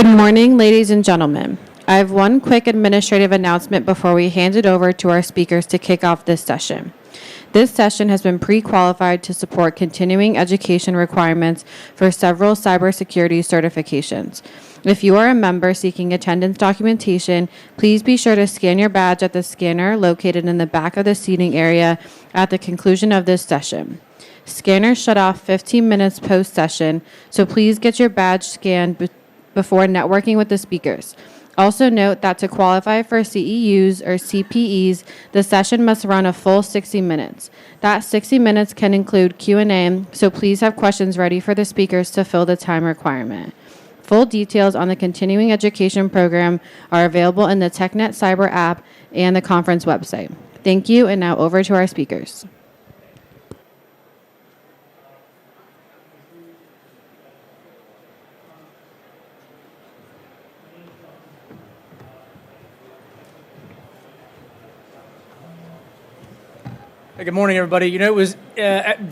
Good morning, ladies and gentlemen. I have one quick administrative announcement before we hand it over to our speakers to kick off this session. This session has been pre-qualified to support continuing education requirements for several cybersecurity certifications. If you are a member seeking attendance documentation, please be sure to scan your badge at the scanner located in the back of the seating area at the conclusion of this session. Scanners shut off 15 minutes post-session, so please get your badge scanned before networking with the speakers. Also note that to qualify for CEUs or CPEs, the session must run a full 60 minutes. That 60 minutes can include Q&A, so please have questions ready for the speakers to fill the time requirement. Full details on the continuing education program are available in the TechNet Cyber app and the conference website. Thank you, and now over to our speakers. Hey, good morning, everybody. You know, it was,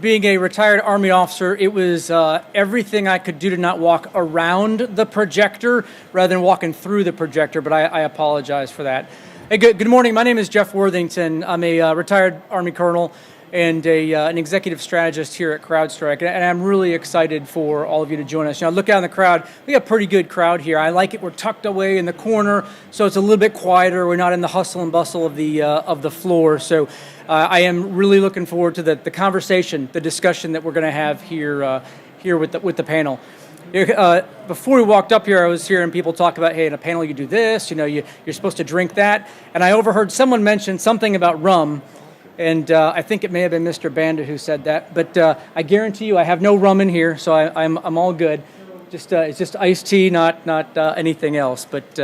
being a retired Army officer, it was everything I could do to not walk around the projector rather than walking through the projector, but I apologize for that. Hey, good morning. My name is Jeff Worthington. I'm a retired Army colonel and an executive strategist here at CrowdStrike, and I'm really excited for all of you to join us. You know, look out in the crowd. We got a pretty good crowd here. I like it. We're tucked away in the corner, so it's a little bit quieter. We're not in the hustle and bustle of the floor. So I am really looking forward to the conversation, the discussion that we're going to have here with the panel. Before we walked up here, I was hearing people talk about, hey, in a panel you do this, you know, you're supposed to drink that, and I overheard someone mention something about rum. And I think it may have been Mr. Banda who said that, but I guarantee you I have no rum in here, so I'm all good. It's just iced tea, not anything else. But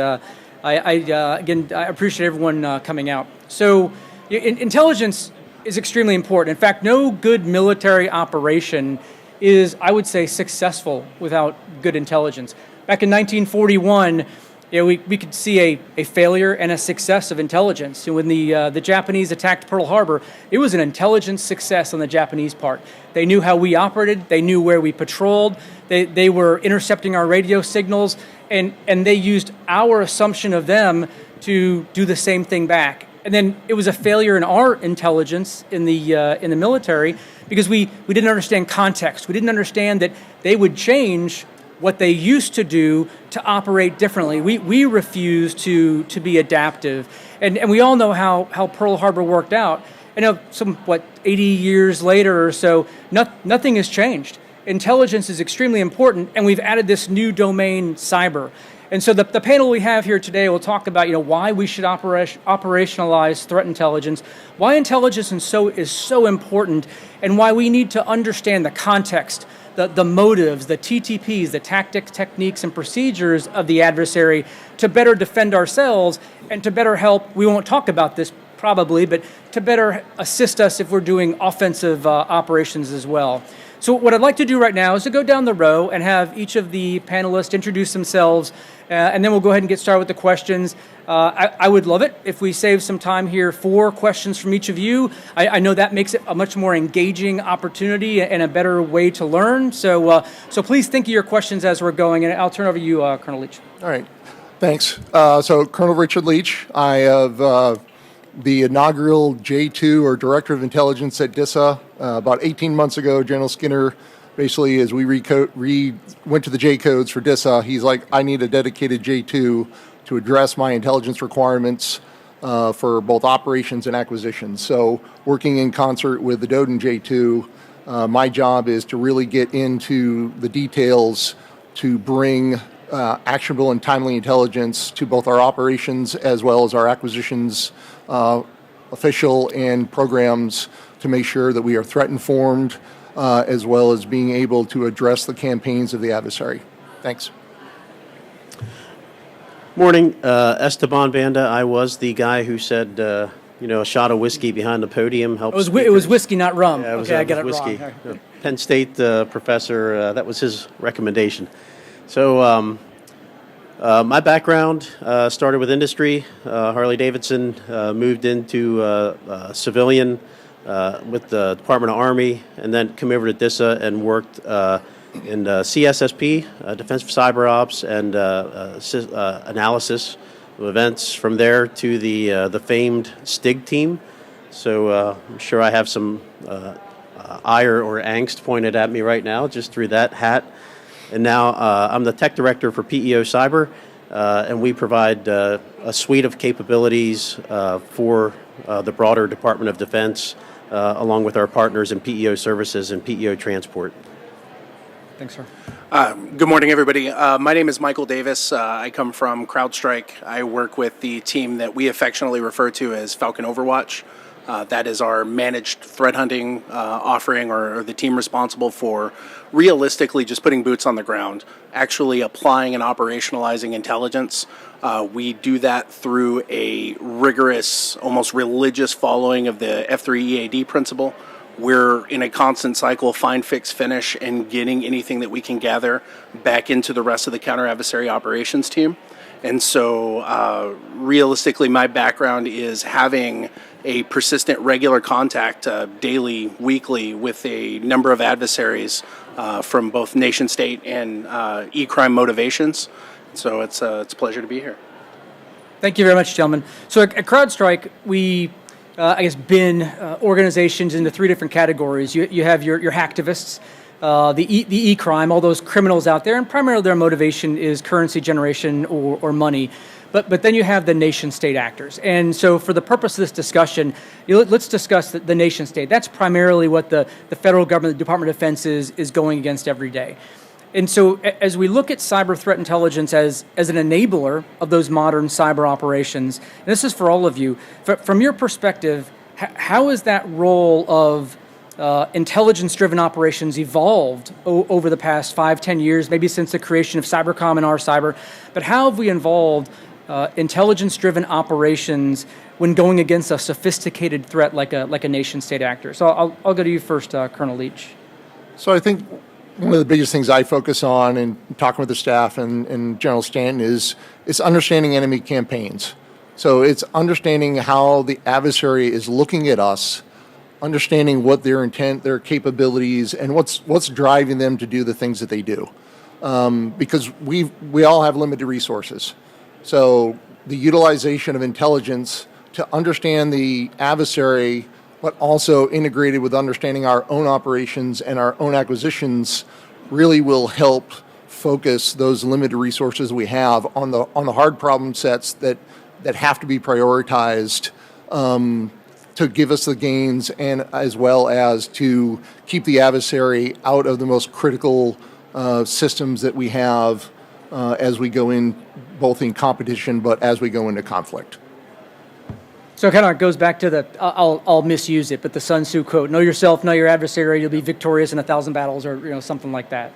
again, I appreciate everyone coming out. So intelligence is extremely important. In fact, no good military operation is, I would say, successful without good intelligence. Back in 1941. You know, we could see a failure and a success of intelligence. And when the Japanese attacked Pearl Harbor, it was an intelligence success on the Japanese part. They knew how we operated. They knew where we patrolled. They were intercepting our radio signals, and they used our assumption of them to do the same thing back. And then it was a failure in our intelligence in the military because we didn't understand context. We didn't understand that they would change what they used to do to operate differently. We refuse to be adaptive. And we all know how Pearl Harbor worked out. I know 80 years later or so, nothing has changed. Intelligence is extremely important, and we've added this new domain, cyber. And so the panel we have here today will talk about, you know, why we should operationalize threat intelligence, why intelligence is so important, and why we need to understand the context, the motives, the TTPs, the tactics, techniques, and procedures of the adversary to better defend ourselves and to better help, we won't talk about this probably, but to better assist us if we're doing offensive operations as well. So what I'd like to do right now is to go down the row and have each of the panelists introduce themselves, and then we'll go ahead and get started with the questions. I would love it if we save some time here for questions from each of you. I know that makes it a much more engaging opportunity and a better way to learn. So please think of your questions as we're going, and I'll turn it over to you, Colonel Leach. All right, thanks. So Colonel Richard Leach, I have the inaugural J2 or Director of Intelligence at DISA. About 18 months ago, General Skinner, basically as we went to the J codes for DISA, he's like, I need a dedicated J2 to address my intelligence requirements for both operations and acquisitions. So working in concert with the Doden J2, my job is to really get into the details to bring actionable and timely intelligence to both our operations as well as our acquisitions official and programs to make sure that we are threat informed as well as being able to address the campaigns of the adversary. Thanks. Morning, Esteban Banda. I was the guy who said, a shot of whiskey behind the podium helps. It was whiskey, not rum. Yeah, I got it whiskey. wrong. Right. Penn State professor, that was his recommendation. So my background started with industry, Harley-Davidson, moved into civilian with the Department of Army, and then came over to DISA and worked CSSP, Defense for Cyber Ops, and analysis of events. From there to the famed STIG team. So I'm sure I have some ire or angst pointed at me right now just through that hat. And now I'm the tech director for PEO Cyber, and we provide a suite of capabilities for the broader Department of Defense, along with our partners in PEO Services and PEO Transport. Thanks, sir. Good morning, everybody. My name is Michael Davis. I come from CrowdStrike. I work with the team that we affectionately refer to as Falcon OverWatch. That is our managed threat hunting offering, or the team responsible for realistically just putting boots on the ground, actually applying and operationalizing intelligence. We do that through a rigorous, almost religious following of the F3 EAD principle. We're in a constant cycle, find, fix, finish, and getting anything that we can gather back into the rest of the counter-adversary operations team. And so realistically, my background is having a persistent, regular contact daily, weekly with a number of adversaries from both nation state and e-crime motivations. So it's a pleasure to be here. Thank you very much, gentlemen. So at CrowdStrike, we bin organizations into three different categories. You have your hacktivists, the e-crime, all those criminals out there, and primarily their motivation is currency generation or money. But then you have the nation-state actors. And so for the purpose of this discussion, let's discuss the nation-state. That's primarily what the federal government, the Department of Defense is going against every day. And so as we look at cyber threat intelligence as an enabler of those modern cyber operations, and this is for all of you, from your perspective, how has that role of intelligence-driven operations evolved over the past 5-10 years, maybe since the creation of Cybercom and R-Cyber, but how have we involved intelligence-driven operations when going against a sophisticated threat like a nation-state actor? So I'll go to you first, Colonel Leach. So I think one of the biggest things I focus on in talking with the staff and General Stanton is understanding enemy campaigns. So it's understanding how the adversary is looking at us, understanding what their intent, their capabilities, and what's driving them to do the things that they do. Because we all have limited resources. So the utilization of intelligence to understand the adversary, but also integrated with understanding our own operations and our own acquisitions, really will help focus those limited resources we have on the hard problem sets that have to be prioritized to give us the gains, and as well as to keep the adversary out of the most critical systems that we have as we go in, both in competition, but as we go into conflict. So it kind of goes back to I'll misuse it, but the Sun Tzu quote: "Know yourself, know your adversary. You'll be victorious in 1,000 battles," or something like that.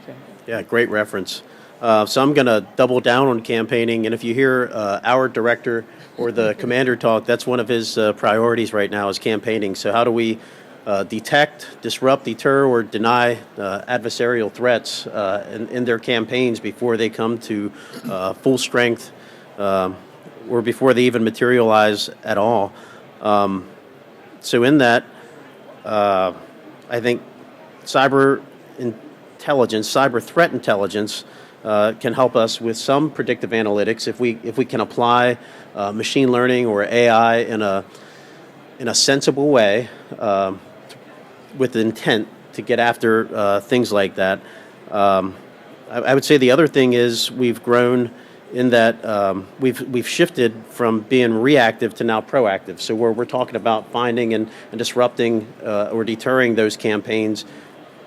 Yeah, great reference. So I'm going to double down on campaigning, and if you hear our director or the commander talk, that's one of his priorities right now is campaigning. So how do we detect, disrupt, deter, or deny adversarial threats in their campaigns before they come to full strength, or before they even materialize at all? So in that, I think cyber intelligence, cyber threat intelligence, can help us with some predictive analytics if we can apply machine learning or AI in a sensible way, with the intent to get after things like that. I would say the other thing is we've grown in that we've shifted from being reactive to now proactive. So we're talking about finding and disrupting or deterring those campaigns,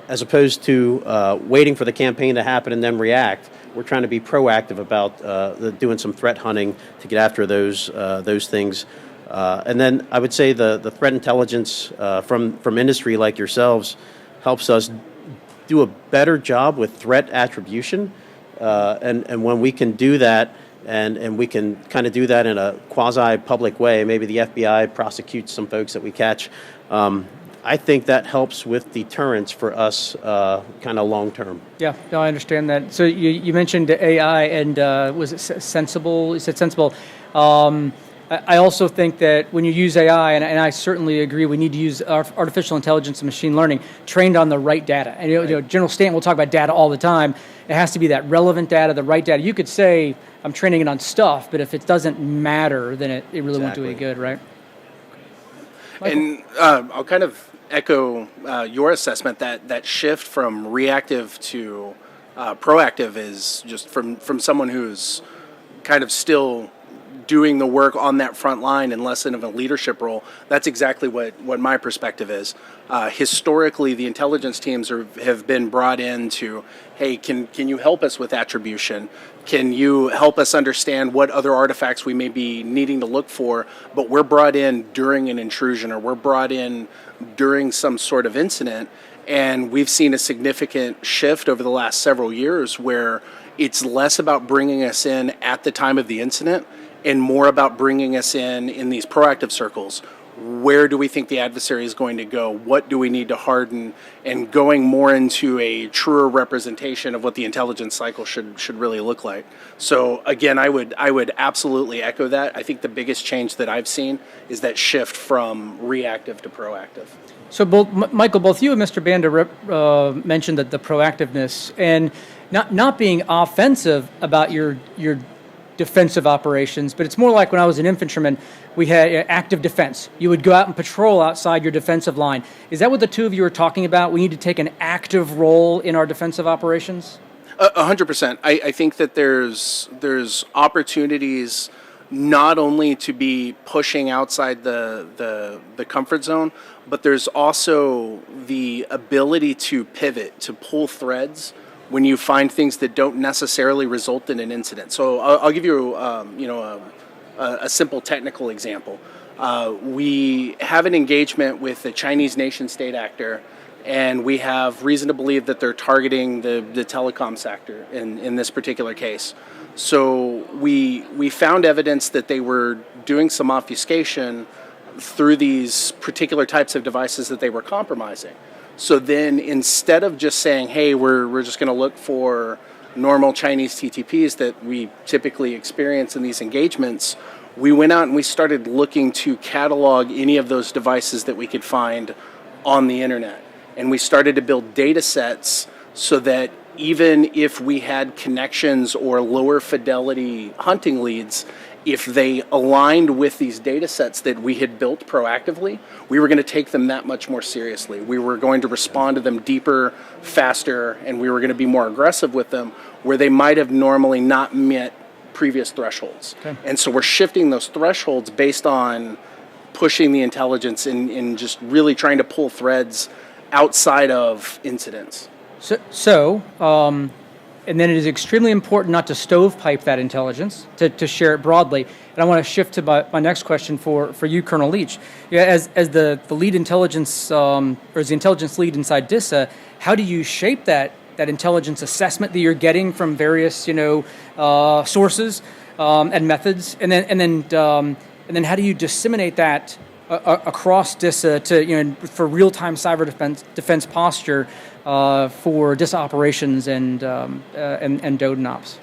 as opposed to waiting for the campaign to happen and then react. We're trying to be proactive about doing some threat hunting to get after those things. And then I would say the threat intelligence from industry like yourselves helps us do a better job with threat attribution. And when we can do that, and we can kind of do that in a quasi-public way, maybe the FBI prosecutes some folks that we catch, I think that helps with deterrence for us kind of long-term. Yeah, no, I understand that. So you mentioned AI, and was it sensible? You said sensible. I also think that when you use AI, and I certainly agree, we need to use artificial intelligence and machine learning trained on the right data. And General Stanton will talk about data all the time. It has to be that relevant data, the right data. You could say, I'm training it on stuff, but if it doesn't matter, then it really won't do any good, right? Michael? And I'll kind of echo your assessment that shift from reactive to proactive is just from someone who's kind of still doing the work on that front line and less in of a leadership role. That's exactly what my perspective is. Historically, the intelligence teams have been brought in to, hey, can you help us with attribution? Can you help us understand what other artifacts we may be needing to look for? But we're brought in during an intrusion, or we're brought in during some sort of incident. And we've seen a significant shift over the last several years where it's less about bringing us in at the time of the incident and more about bringing us in these proactive circles. Where do we think the adversary is going to go? What do we need to harden? And going more into a truer representation of what the intelligence cycle should really look like. So again, I would absolutely echo that. I think the biggest change that I've seen is that shift from reactive to proactive. So Michael, both you and Mr. Banda mentioned that the proactiveness and not being offensive about your defensive operations, but it's more like when I was an infantryman, we had active defense. You would go out and patrol outside your defensive line. Is that what the two of you are talking about? We need to take an active role in our defensive operations? 100%. I think that there's opportunities not only to be pushing outside the comfort zone, but there's also the ability to pivot, to pull threads when you find things that don't necessarily result in an incident. So I'll give you, a simple technical example. We have an engagement with a Chinese nation-state actor, and we have reason to believe that they're targeting the telecom sector in this particular case. So we found evidence that they were doing some obfuscation through these particular types of devices that they were compromising. So then instead of just saying, hey, we're just going to look for normal Chinese TTPs that we typically experience in these engagements, we went out and we started looking to catalog any of those devices that we could find on the internet. And we started to build data sets so that even if we had connections or lower fidelity hunting leads, if they aligned with these data sets that we had built proactively, we were going to take them that much more seriously. We were going to respond to them deeper, faster, and we were going to be more aggressive with them where they might have normally not met previous thresholds. Okay. And so we're shifting those thresholds based on pushing the intelligence and just really trying to pull threads outside of incidents. And then it is extremely important not to stovepipe that intelligence, to share it broadly. And I want to shift to my next question for you, Colonel Leach. As the lead intelligence, or as the intelligence lead inside DISA, how do you shape that intelligence assessment that you're getting from various, sources and methods, and then how do you disseminate that across DISA for real-time cyber defense posture for DISA operations and DODN ops?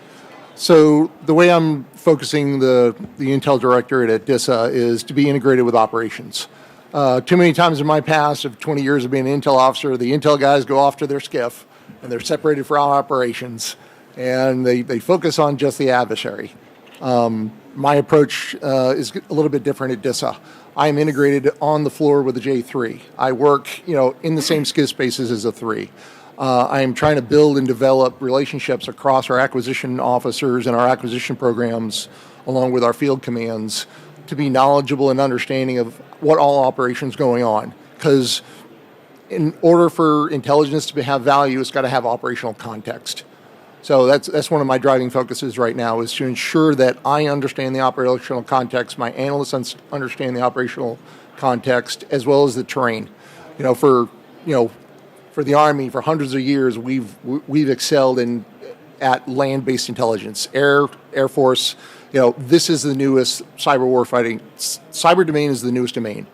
So the way I'm focusing the Intel Directorate at DISA is to be integrated with operations. Too many times in my past of 20 years of being an Intel officer, the Intel guys go off to their skiff and they're separated from operations and they focus on just the adversary. My approach is a little bit different at DISA. I'm integrated on the floor with the J3. I work, in the same skill spaces as a 3. I'm trying to build and develop relationships across our acquisition officers and our acquisition programs, along with our field commands, to be knowledgeable and understanding of what all operations going on. Because in order for intelligence to have value, it's got to have operational context. So that's one of my driving focuses right now, is to ensure that I understand the operational context, my analysts understand the operational context, as well as the terrain. For the Army, for hundreds of years, we've excelled at land-based intelligence, Air Force. This is the newest cyber warfighting. Cyber domain is the newest domain.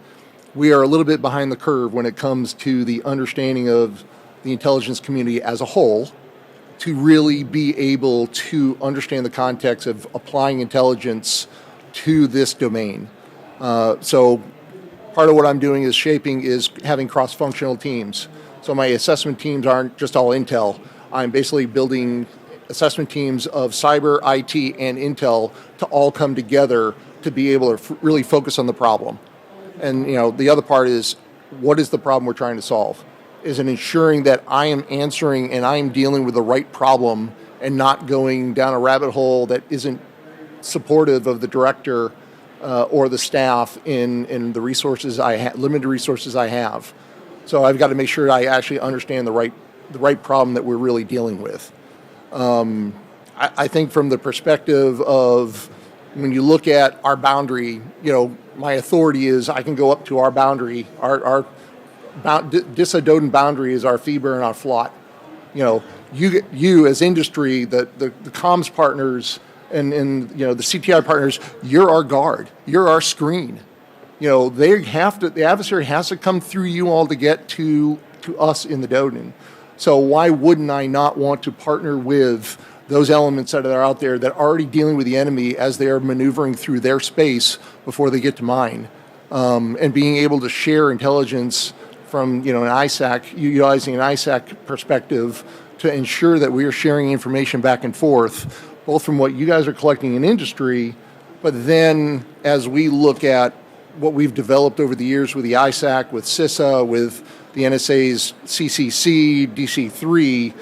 We are a little bit behind the curve when it comes to the understanding of the intelligence community as a whole, to really be able to understand the context of applying intelligence to this domain. So part of what I'm doing is having cross-functional teams. So my assessment teams aren't just all Intel. I'm basically building assessment teams of cyber, IT, and Intel to all come together to be able to really focus on the problem. And the other part is, what is the problem we're trying to solve? Is it ensuring that I am answering and I am dealing with the right problem and not going down a rabbit hole that isn't supportive of the director or the staff in the resources limited resources I have. So I've got to make sure I actually understand the right problem that we're really dealing with. I think from the perspective of when you look at our boundary, my authority is I can go up to our boundary. Our DISA DODN boundary is our FIBA and our FLOT. You as industry, the comms partners and the CTI partners, you're our guard. You're our screen. The adversary has to come through you all to get to us in the DODN. So why wouldn't I not want to partner with those elements that are out there that are already dealing with the enemy as they are maneuvering through their space before they get to mine, and being able to share intelligence from an ISAC, utilizing an ISAC perspective to ensure that we are sharing information back and forth, both from what you guys are collecting in industry, but then as we look at what we've developed over the years with the ISAC, with CISA, with the NSA's CCC, DC3,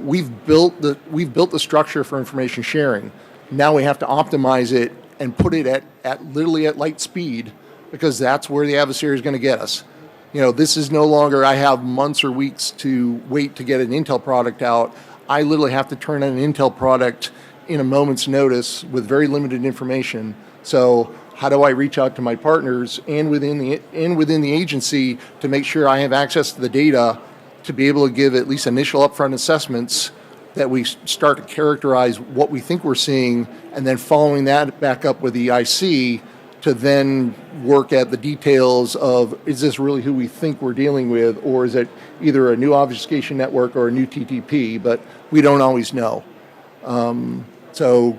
we've built the structure for information sharing. Now we have to optimize it and put it at literally at light speed, because that's where the adversary is going to get us. This is no longer I have months or weeks to wait to get an Intel product out. I literally have to turn on an Intel product in a moment's notice with very limited information. So how do I reach out to my partners and within the agency to make sure I have access to the data to be able to give at least initial upfront assessments that we start to characterize what we think we're seeing, and then following that back up with the IC to then work at the details of, is this really who we think we're dealing with, or is it either a new obfuscation network or a new TTP, but we don't always know. So,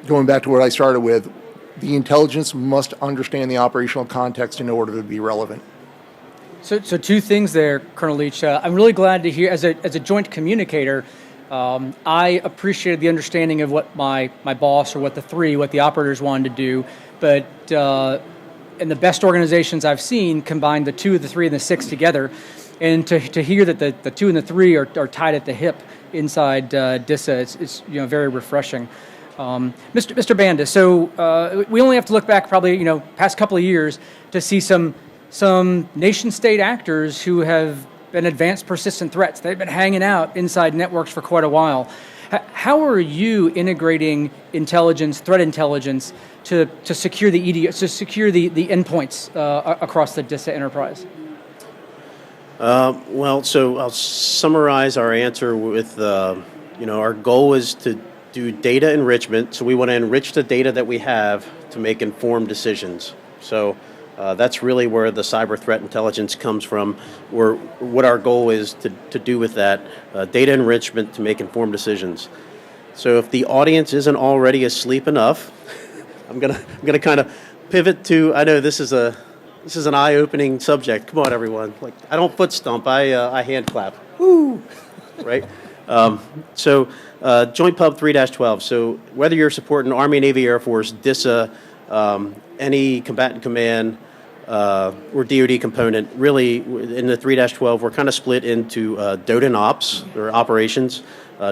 going back to what I started with, the intelligence must understand the operational context in order to be relevant. So two things there, Colonel Leach. I'm really glad to hear, as a joint communicator, I appreciated the understanding of what my boss or what the operators wanted to do, but in the best organizations I've seen combine the 2, the 3, and the 6 together, and to hear that the 2 and the 3 are tied at the hip inside DISA, it's very refreshing. Mr. Banda, so we only have to look back probably past couple of years to see some nation-state actors who have been advanced persistent threats. They've been hanging out inside networks for quite a while. How are you integrating threat intelligence, to secure the EDO, to secure the endpoints across the DISA enterprise? So I'll summarize our answer with, our goal is to do data enrichment. So we want to enrich the data that we have to make informed decisions. So that's really where the cyber threat intelligence comes from, or what our goal is to do with that, data enrichment to make informed decisions. So if the audience isn't already asleep enough, I'm gonna kind of pivot to, I know this is an eye-opening subject. Come on, everyone. I don't foot stomp, I hand clap. Woo! Right? Joint Pub 3-12. So whether you're supporting Army, Navy, Air Force, DISA, any combatant command, or DoD component, really in the 3-12, we're kind of split into DODN ops, or operations,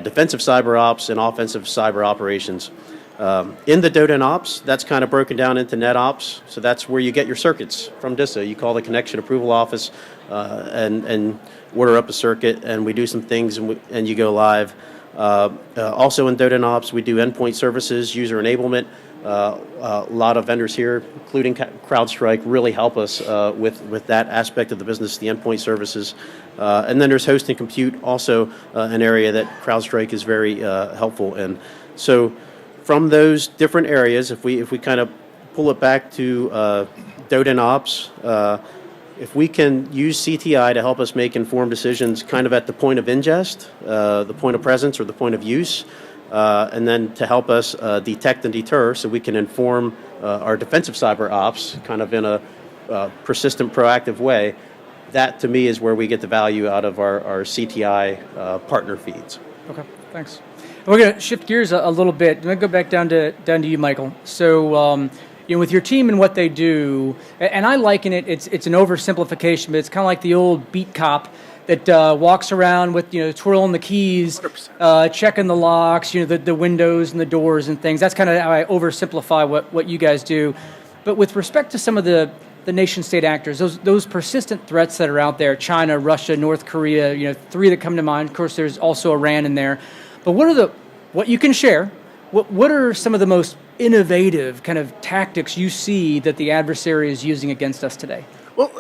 defensive cyber ops, and offensive cyber operations. In the DODN ops, that's kind of broken down into net ops. So that's where you get your circuits from DISA. You call the connection approval office and order up a circuit, and we do some things, and you go live. Also in DODN ops, we do endpoint services, user enablement. A lot of vendors here, including CrowdStrike, really help us with that aspect of the business, the endpoint services. And then there's host and compute, also an area that CrowdStrike is very helpful in. So from those different areas, if we kind of pull it back to DODN ops, if we can use CTI to help us make informed decisions kind of at the point of ingest, the point of presence, or the point of use, and then to help us detect and deter so we can inform our defensive cyber ops kind of in a persistent, proactive way. That, to me, is where we get the value out of our CTI partner feeds. Okay, thanks. We're going to shift gears a little bit. I'm going to go back down to you, Michael. So, with your team and what they do, and I liken it, it's an oversimplification, but it's kind of like the old beat cop that walks around with, twirling the keys, checking the locks, the windows and the doors and things. That's kind of how I oversimplify what you guys do. But with respect to some of the nation-state actors, those persistent threats that are out there, China, Russia, North Korea, three that come to mind. Of course, there's also Iran in there. But what you can share, what are some of the most innovative kind of tactics you see that the adversary is using against us today? Well,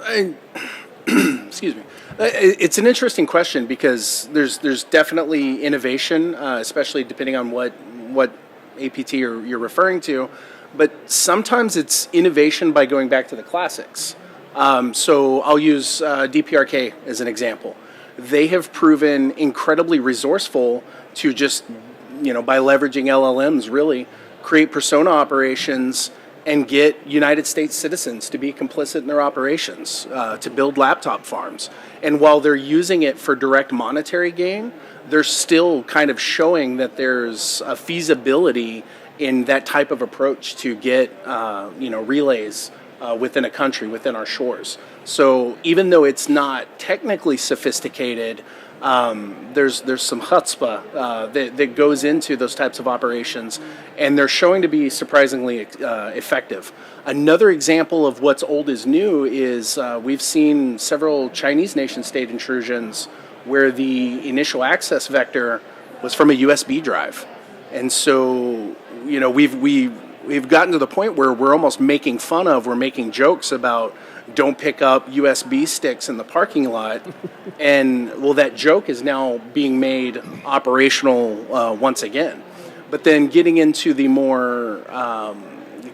excuse me. It's an interesting question because there's definitely innovation, especially depending on what APT you're referring to. But sometimes it's innovation by going back to the classics. So I'll use DPRK as an example. They have proven incredibly resourceful to just, by leveraging LLMs, really create persona operations and get United States citizens to be complicit in their operations, to build laptop farms. And while they're using it for direct monetary gain, they're still kind of showing that there's a feasibility in that type of approach to get, relays within a country, within our shores. So even though it's not technically sophisticated, there's some chutzpah that goes into those types of operations, and they're showing to be surprisingly effective. Another example of what's old is new is we've seen several Chinese nation-state intrusions where the initial access vector was from a USB drive. And so, we've gotten to the point where we're almost making jokes about don't pick up USB sticks in the parking lot. And, that joke is now being made operational once again. But then getting into the more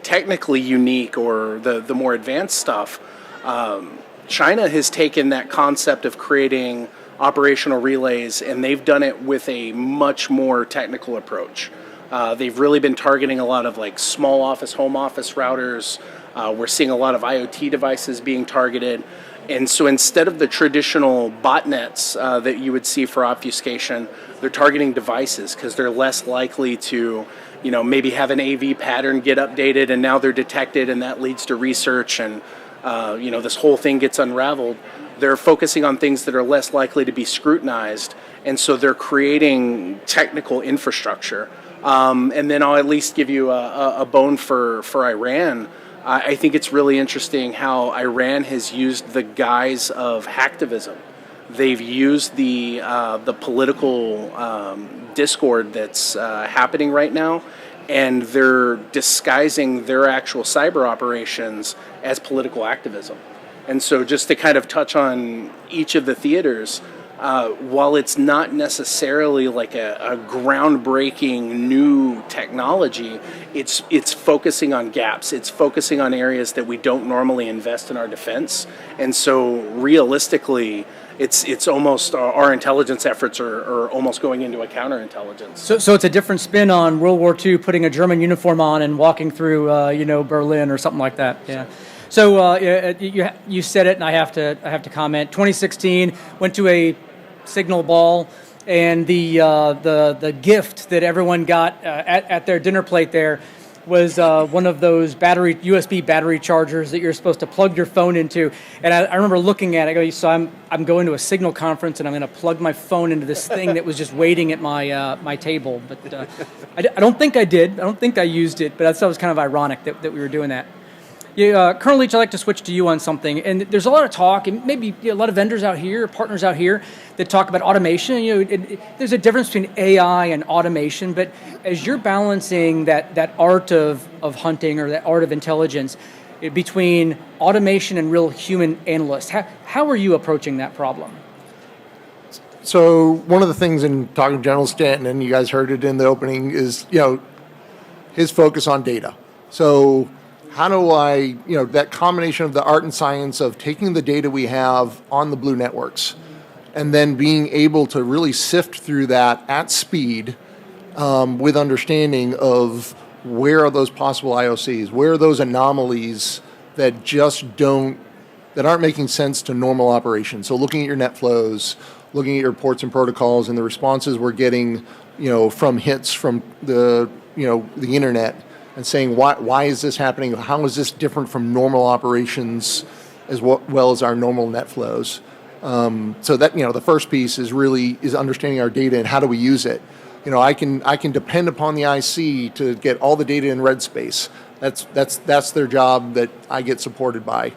technically unique or the more advanced stuff, China has taken that concept of creating operational relays, and they've done it with a much more technical approach. They've really been targeting a lot of like small office, home office routers. We're seeing a lot of IoT devices being targeted. And so instead of the traditional botnets that you would see for obfuscation, they're targeting devices because they're less likely to, maybe have an AV pattern get updated and now they're detected and that leads to research and, this whole thing gets unraveled. They're focusing on things that are less likely to be scrutinized. And so they're creating technical infrastructure. And then I'll at least give you a bone for Iran. I think it's really interesting how Iran has used the guise of hacktivism. They've used the political discord that's happening right now, and they're disguising their actual cyber operations as political activism. And so just to kind of touch on each of the theaters, while it's not necessarily like a groundbreaking new technology, it's focusing on gaps. It's focusing on areas that we don't normally invest in our defense. And so realistically, it's almost our intelligence efforts are almost going into a counterintelligence. So it's a different spin on World War II, putting a German uniform on and walking through, Berlin or something like that. Yeah. So you said it, and I have to comment. 2016 went to a Signal ball, and the gift that everyone got at their dinner plate there was one of those USB battery chargers that you're supposed to plug your phone into. And I remember looking at it. So I'm going to a Signal conference, and I'm going to plug my phone into this thing that was just waiting at my table. But I don't think I did. I don't think I used it. But I thought it was kind of ironic that we were doing that. Colonel Leach, I'd like to switch to you on something. And there's a lot of talk, and maybe a lot of vendors out here, partners out here, that talk about automation. There's a difference between AI and automation, but as you're balancing that art of hunting or that art of intelligence between automation and real human analysts, how are you approaching that problem? So one of the things in talking to General Stanton, and you guys heard it in the opening, is his focus on data. So how do I, that combination of the art and science of taking the data we have on the blue networks and then being able to really sift through that at speed with understanding of where are those possible IOCs, where are those anomalies that that aren't making sense to normal operations. So looking at your net flows, looking at your ports and protocols, and the responses we're getting, from hits from the internet, and saying why is this happening? How is this different from normal operations, as well as our normal net flows? So that the first piece is understanding our data and how do we use it. I can depend upon the IC to get all the data in red space. That's their job that I get supported by.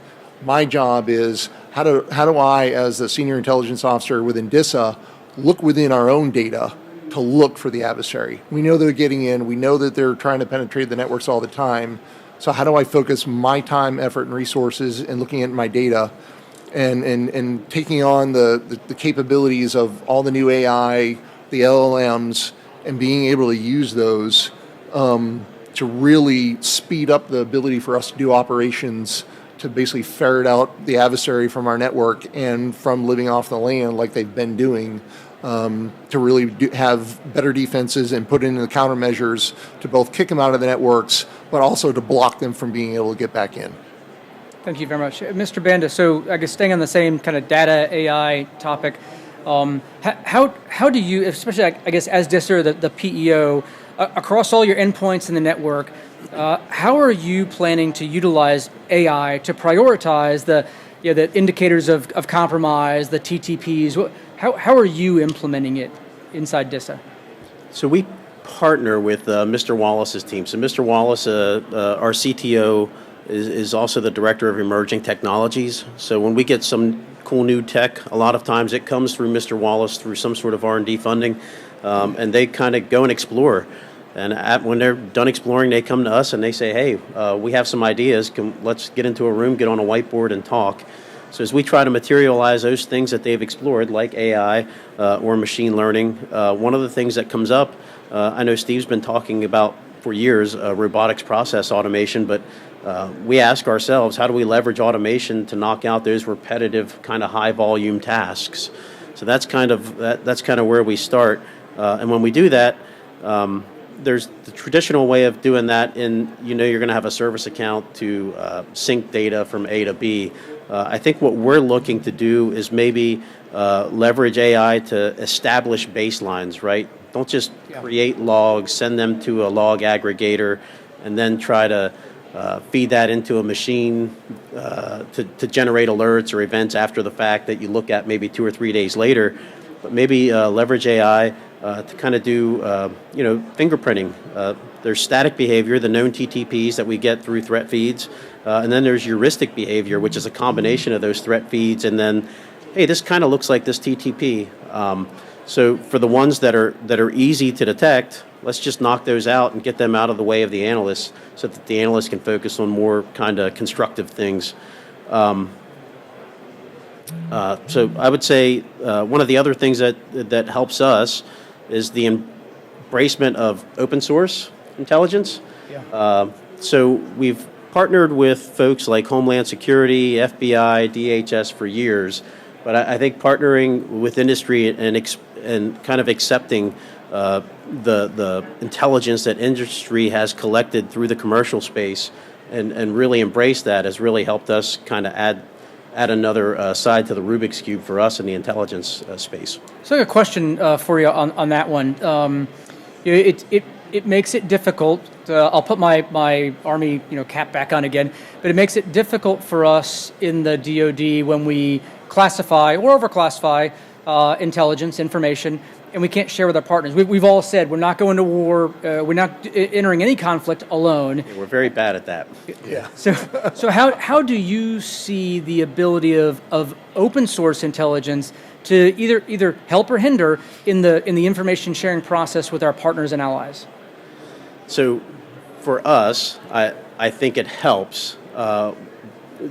My job is how do I, as the senior intelligence officer within DISA, look within our own data to look for the adversary. We know they're getting in. We know that they're trying to penetrate the networks all the time. So how do I focus my time, effort, and resources in looking at my data and taking on the capabilities of all the new AI, the LLMs, and being able to use those to really speed up the ability for us to do operations, to basically ferret out the adversary from our network and from living off the land like they've been doing, to really have better defenses and put in the countermeasures to both kick them out of the networks, but also to block them from being able to get back in. Thank you very much. Mr. Banda, so I guess staying on the same kind of data AI topic, how do you, especially I guess as DISA, the PEO, across all your endpoints in the network, how are you planning to utilize AI to prioritize the indicators of compromise, the TTPs? How are you implementing it inside DISA? So we partner with Mr. Wallace's team. So Mr. Wallace, our CTO, is also the director of emerging technologies. So when we get some cool new tech, a lot of times it comes through Mr. Wallace through some sort of R&D funding, and they kind of go and explore. And when they're done exploring, they come to us and they say, hey, we have some ideas. Let's get into a room, get on a whiteboard, and talk. So as we try to materialize those things that they've explored, like AI or machine learning, one of the things that comes up, I know Steve's been talking about for years, robotics process automation, but we ask ourselves, how do we leverage automation to knock out those repetitive kind of high volume tasks? So that's kind of where we start. And when we do that, there's the traditional way of doing that you're going to have a service account to sync data from A to B. I think what we're looking to do is maybe leverage AI to establish baselines, right? Don't just create logs, send them to a log aggregator, and then try to feed that into a machine to generate alerts or events after the fact that you look at maybe 2 or 3 days later. But maybe leverage AI to kind of do, fingerprinting. There's static behavior, the known TTPs that we get through threat feeds, and then there's heuristic behavior, which is a combination of those threat feeds, and then, hey, this kind of looks like this TTP. So for the ones that are easy to detect, let's just knock those out and get them out of the way of the analysts, so that the analysts can focus on more kind of constructive things. So I would say one of the other things that helps us is the embracement of open source intelligence. Yeah. So we've partnered with folks like Homeland Security, FBI, DHS for years, but I think partnering with industry and kind of accepting the intelligence that industry has collected through the commercial space and really embrace that has really helped us kind of add another side to the Rubik's Cube for us in the intelligence space. So I have a question for you on that one. It makes it difficult. I'll put my Army cap back on again, but it makes it difficult for us in the DoD when we classify or overclassify intelligence information, and we can't share with our partners. We've all said we're not going to war. We're not entering any conflict alone. Yeah, we're very bad at that. Yeah. So how do you see the ability of open source intelligence to either help or hinder in the information sharing process with our partners and allies? So for us, I think it helps.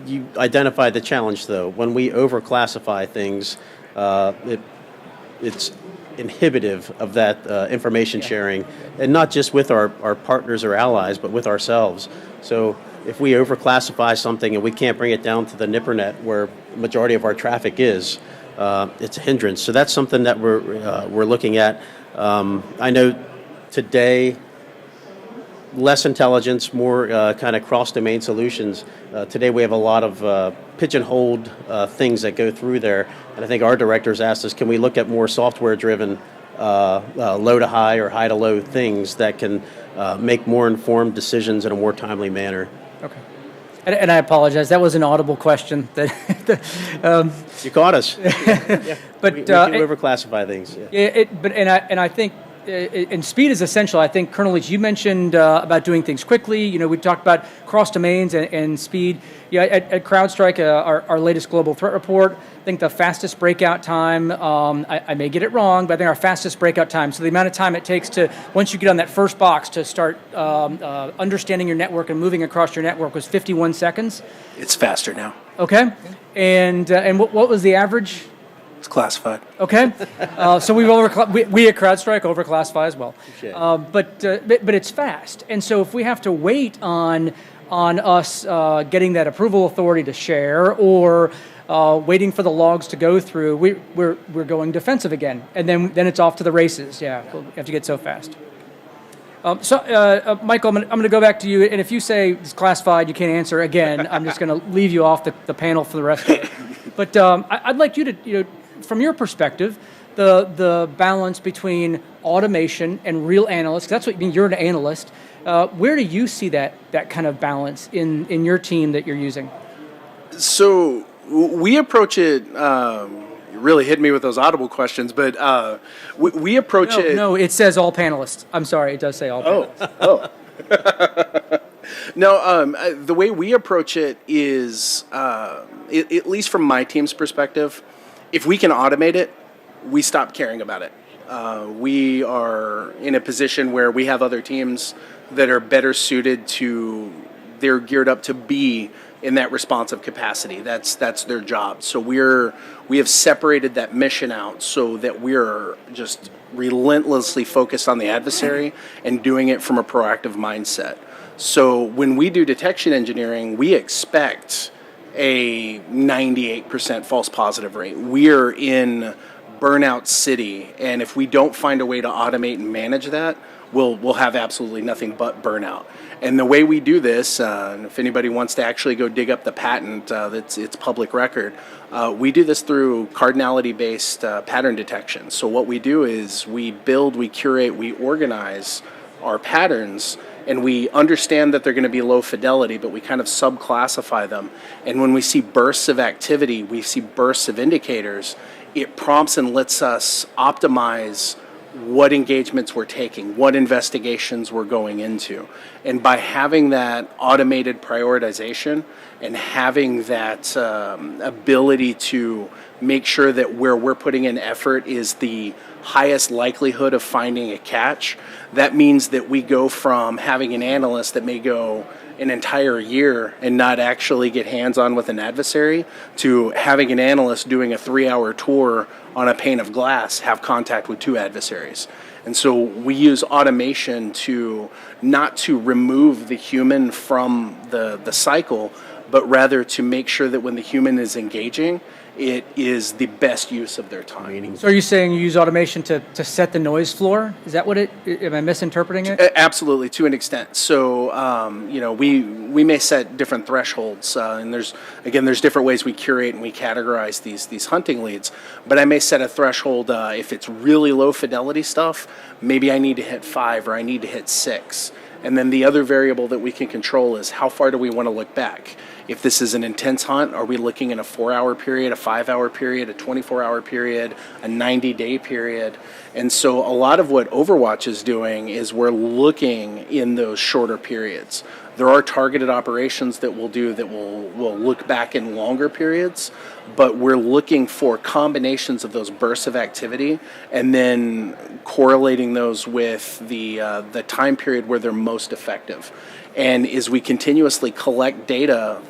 You identified the challenge, though. When we overclassify things, it's inhibitive of that information sharing, and not just with our partners or allies, but with ourselves. So if we overclassify something and we can't bring it down to the NIPRNet where the majority of our traffic is, it's a hindrance. So that's something that we're looking at. I know today, less intelligence, more kind of cross-domain solutions. Today we have a lot of pigeonholed things that go through there, and I think our directors asked us, can we look at more software-driven low to high or high to low things that can make more informed decisions in a more timely manner. Okay. And I apologize, that was an audible question. You caught us. Yeah. But we do overclassify things. Yeah. I think and speed is essential. I think, Colonel Leach, you mentioned about doing things quickly. You know, we talked about cross domains and speed. Yeah, at CrowdStrike, our latest global threat report, I think the fastest breakout time, I may get it wrong, but I think our fastest breakout time, so the amount of time it takes to, once you get on that first box, to start understanding your network and moving across your network was 51 seconds. It's faster now. Okay. And what was the average? It's classified. Okay. So we at CrowdStrike overclassify as well. But it's fast. And so if we have to wait on us getting that approval authority to share, or waiting for the logs to go through, we're going defensive again, and then it's off to the races. Yeah, we'll have to get so fast. Michael, I'm going to go back to you, and if you say it's classified, you can't answer again, I'm just going to leave you off the panel for the rest of it. But I'd like you to, from your perspective, the balance between automation and real analysts, 'cause that's what you mean, you're an analyst. Where do you see that kind of balance in your team that you're using? So we approach it, you really hit me with those audible questions, but we approach it... No, it says all panelists. I'm sorry, it does say all panelists. Oh. No, the way we approach it is, at least from my team's perspective, if we can automate it, we stop caring about it. We are in a position where we have other teams that are better suited to, they're geared up to be in that responsive capacity. That's their job. So we have separated that mission out so that we're just relentlessly focused on the adversary and doing it from a proactive mindset. So when we do detection engineering, we expect a 98% false positive rate. We're in burnout city, and if we don't find a way to automate and manage that, we'll have absolutely nothing but burnout. And the way we do this, and if anybody wants to actually go dig up the patent, it's public record, we do this through cardinality-based pattern detection. So what we do is we build, we curate, we organize our patterns, and we understand that they're going to be low fidelity, but we kind of subclassify them. And when we see bursts of activity, we see bursts of indicators, it prompts and lets us optimize what engagements we're taking, what investigations we're going into. And by having that automated prioritization and having that ability to make sure that where we're putting in effort is the highest likelihood of finding a catch, that means that we go from having an analyst that may go an entire year and not actually get hands-on with an adversary to having an analyst doing a 3-hour tour on a pane of glass have contact with 2 adversaries. And so we use automation to not to remove the human from the cycle, but rather to make sure that when the human is engaging, it is the best use of their time. So are you saying you use automation to set the noise floor? Is that what am I misinterpreting it? Absolutely, to an extent. So, we may set different thresholds, and there's different ways we curate and we categorize these hunting leads. But I may set a threshold, if it's really low fidelity stuff, maybe I need to hit 5 or I need to hit 6. And then the other variable that we can control is how far do we want to look back? If this is an intense hunt, are we looking in a 4-hour period, a 5-hour period, a 24-hour period, a 90-day period? And so a lot of what OverWatch is doing is we're looking in those shorter periods. There are targeted operations that we'll do that will look back in longer periods, but we're looking for combinations of those bursts of activity and then correlating those with the time period where they're most effective. And as we continuously collect data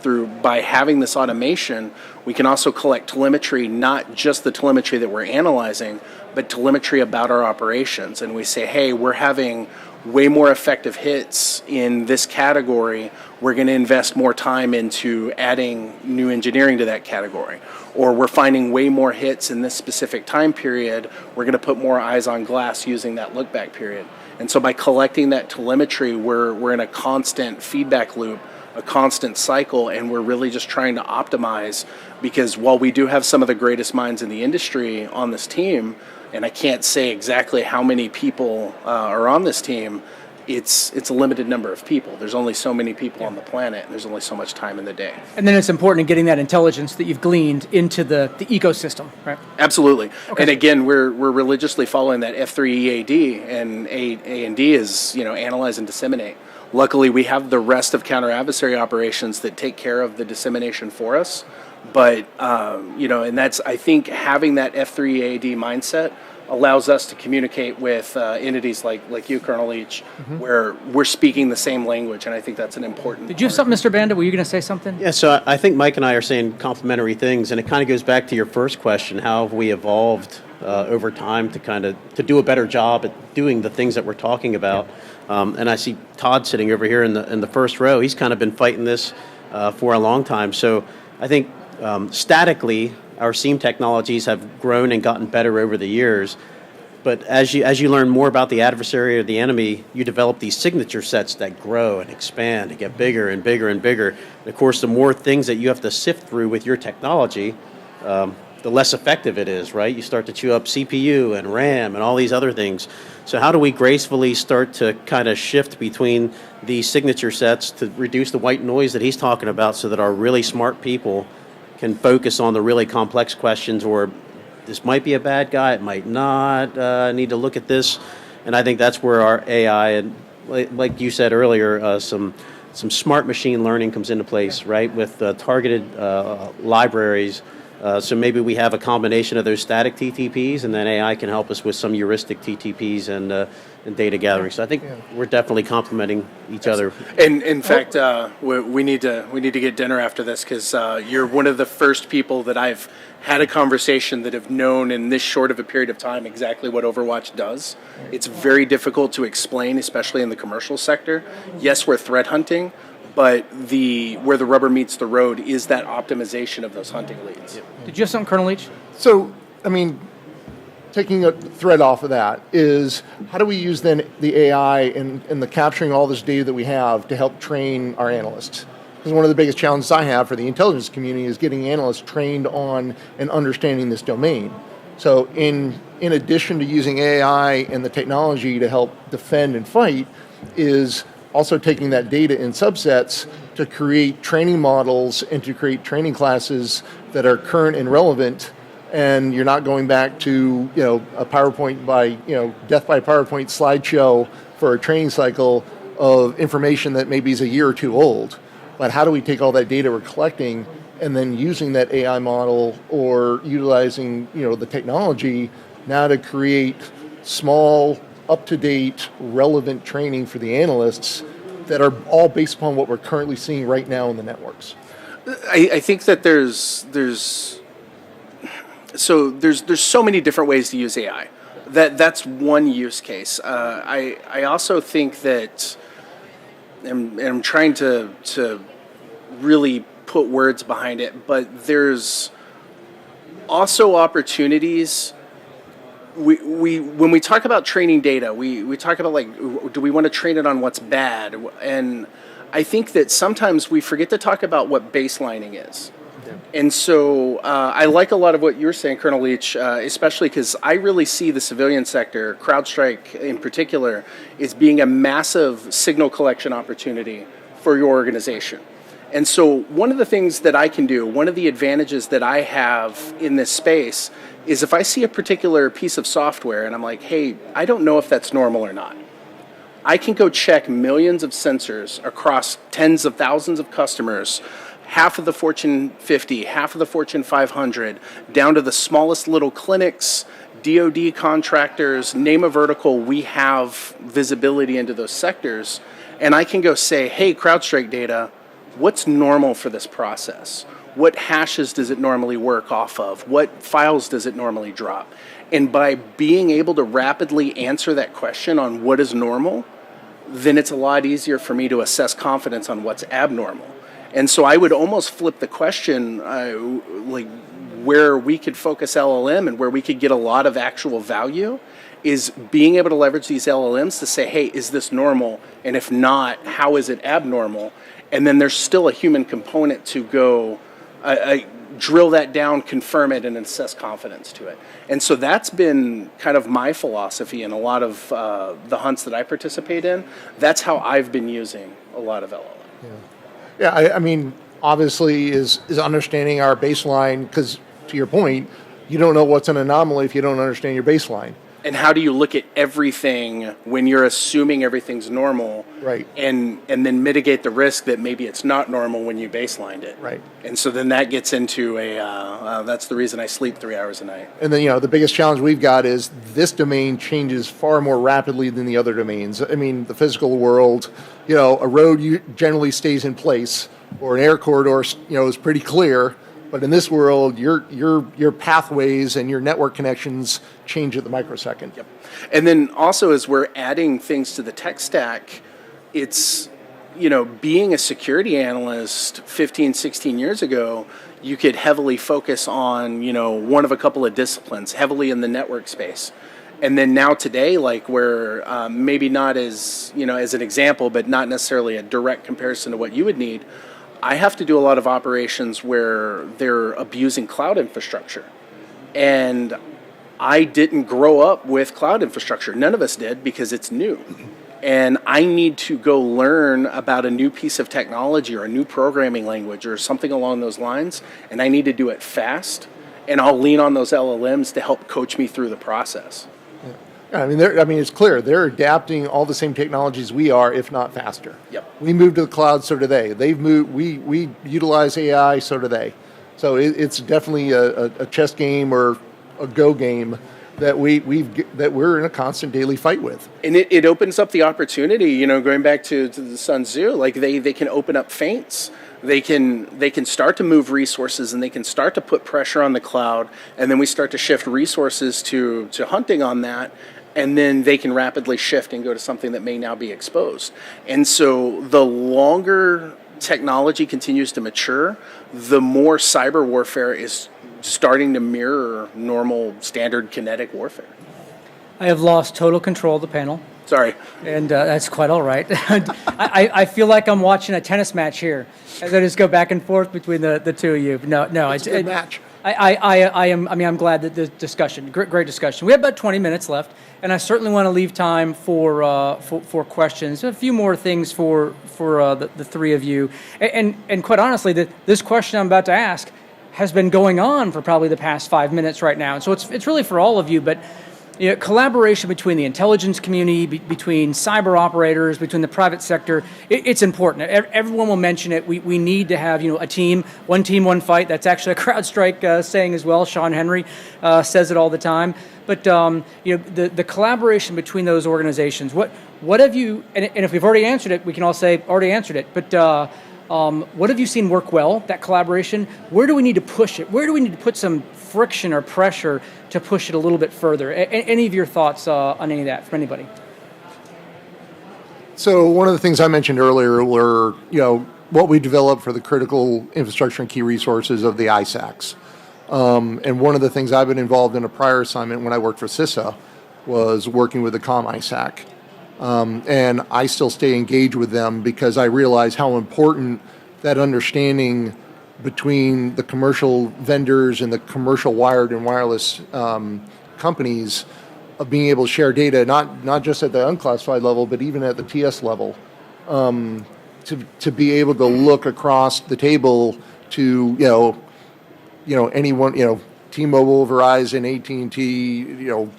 by having this automation, we can also collect telemetry, not just the telemetry that we're analyzing, but telemetry about our operations. And we say, hey, we're having way more effective hits in this category. We're going to invest more time into adding new engineering to that category. Or we're finding way more hits in this specific time period. We're going to put more eyes on glass using that look back period. And so by collecting that telemetry, we're in a constant feedback loop, a constant cycle, and we're really just trying to optimize, because while we do have some of the greatest minds in the industry on this team, and I can't say exactly how many people are on this team, it's a limited number of people. There's only so many people on the planet, and there's only so much time in the day. And then it's important in getting that intelligence that you've gleaned into the ecosystem, right? Absolutely. Okay. And again, we're religiously following that F3EAD, and A&D is, analyze and disseminate. Luckily, we have the rest of counter-adversary operations that take care of the dissemination for us. But, and that's, I think, having that F3EAD mindset allows us to communicate with entities like you, Colonel Leach, where we're speaking the same language, and I think that's an important Did you have something, Mr. Bandit? Were you going to say something? Yeah, so I think Mike and I are saying complementary things, and it kind of goes back to your first question: how have we evolved over time to do a better job at doing the things that we're talking about? And I see Todd sitting over here in the first row. He's kind of been fighting this for a long time. So I think statically, our SIEM technologies have grown and gotten better over the years. But as you learn more about the adversary or the enemy, you develop these signature sets that grow and expand and get bigger and bigger and bigger. And of course, the more things that you have to sift through with your technology, the less effective it is, right? You start to chew up CPU and RAM and all these other things. So how do we gracefully start to kind of shift between these signature sets to reduce the white noise that he's talking about, so that our really smart people can focus on the really complex questions, or this might be a bad guy, it might not, I need to look at this. And I think that's where our AI, and like you said earlier, some smart machine learning comes into place, right, with targeted libraries. So maybe we have a combination of those static TTPs, and then AI can help us with some heuristic TTPs and data gathering. So I think we're definitely complementing each other. And in fact, we need to get dinner after this, because you're one of the first people that I've had a conversation that have known in this short of a period of time exactly what OverWatch does. It's very difficult to explain, especially in the commercial sector. Yes, we're threat hunting, but where the rubber meets the road is that optimization of those hunting leads. Did you have something, Colonel Leach? So, taking a thread off of that is, how do we use then the AI and the capturing all this data that we have to help train our analysts? Because one of the biggest challenges I have for the intelligence community is getting analysts trained on and understanding this domain. So in addition to using AI and the technology to help defend and fight, is also taking that data in subsets to create training models and to create training classes that are current and relevant, and you're not going back to a PowerPoint death by PowerPoint slideshow for a training cycle of information that maybe is a year or two old. But how do we take all that data we're collecting and then using that AI model or utilizing the technology now to create small, up-to-date, relevant training for the analysts that are all based upon what we're currently seeing right now in the networks? I think that there's so many different ways to use AI. That's one use case. I also think that, and I'm trying to really put words behind it, but there's also opportunities. When we talk about training data, we talk about, do we want to train it on what's bad? And I think that sometimes we forget to talk about what baselining is. Yeah. And so I like a lot of what you're saying, Colonel Leach, especially because I really see the civilian sector, CrowdStrike in particular, as being a massive signal collection opportunity for your organization. And so one of the things that I can do, one of the advantages that I have in this space, is if I see a particular piece of software and I'm like, hey, I don't know if that's normal or not, I can go check millions of sensors across tens of thousands of customers, half of the Fortune 50, half of the Fortune 500, down to the smallest little clinics, DoD contractors, name a vertical, we have visibility into those sectors. And I can go say, hey, CrowdStrike data, what's normal for this process? What hashes does it normally work off of? What files does it normally drop? And by being able to rapidly answer that question on what is normal, then it's a lot easier for me to assess confidence on what's abnormal. And so I would almost flip the question, where we could focus LLM and where we could get a lot of actual value is being able to leverage these LLMs to say, hey, is this normal? And if not, how is it abnormal? And then there's still a human component to go drill that down, confirm it, and assess confidence to it. And so that's been kind of my philosophy in a lot of the hunts that I participate in. That's how I've been using a lot of LLM. Yeah, I mean, obviously is understanding our baseline, because to your point, you don't know what's an anomaly if you don't understand your baseline. And how do you look at everything when you're assuming everything's normal, right? And then mitigate the risk that maybe it's not normal when you baselined it, right? And so then that gets into that's the reason I sleep 3 hours a night. And then the biggest challenge we've got is this domain changes far more rapidly than the other domains. I mean, the physical world, a road generally stays in place, or an air corridor, is pretty clear. But in this world, your pathways and your network connections change at the microsecond. Yep. And then also, as we're adding things to the tech stack, it's, being a security analyst 15, 16 years ago, you could heavily focus on, one of a couple of disciplines, heavily in the network space. And then now today, like where maybe not as, as an example, but not necessarily a direct comparison to what you would need, I have to do a lot of operations where they're abusing cloud infrastructure. And I didn't grow up with cloud infrastructure. None of us did, because it's new. And I need to go learn about a new piece of technology or a new programming language or something along those lines. And I need to do it fast. And I'll lean on those LLMs to help coach me through the process. I mean, it's clear they're adapting all the same technologies we are, if not faster. Yep. We moved to the cloud, so do they. They've moved. We utilize AI, so do they. So it's definitely a chess game or a Go game that we're in a constant daily fight with. And it opens up the opportunity. Going back to the Sun Tzu, like they can open up feints. They can start to move resources, and they can start to put pressure on the cloud, and then we start to shift resources to hunting on that. And then they can rapidly shift and go to something that may now be exposed. And so the longer technology continues to mature, the more cyber warfare is starting to mirror normal standard kinetic warfare. I have lost total control of the panel. Sorry. And that's quite all right. I feel like I'm watching a tennis match here as I just go back and forth between the two of you. No, it's a good match. I'm glad that the discussion, great discussion. We have about 20 minutes left, and I certainly want to leave time for questions. A few more things for the three of you, and quite honestly, this question I'm about to ask has been going on for probably the past 5 minutes right now, and so it's really for all of you, but. Collaboration between the intelligence community, between cyber operators, between the private sector, it's important. Everyone will mention it. We need to have a team, one fight. That's actually a CrowdStrike saying as well. Sean Henry says it all the time. But the collaboration between those organizations. What have you? And if we've already answered it, we can all say already answered it. But what have you seen work well? That collaboration. Where do we need to push it? Where do we need to put some friction or pressure to push it a little bit further? Any of your thoughts on any of that from anybody? So one of the things I mentioned earlier were, what we developed for the critical infrastructure and key resources of the ISACs. And one of the things I've been involved in a prior assignment when I worked for CISA was working with the COM ISAC. And I still stay engaged with them because I realize how important that understanding between the commercial vendors and the commercial wired and wireless companies of being able to share data, not just at the unclassified level, but even at the TS level, to be able to look across the table to anyone, T-Mobile, Verizon, AT&T,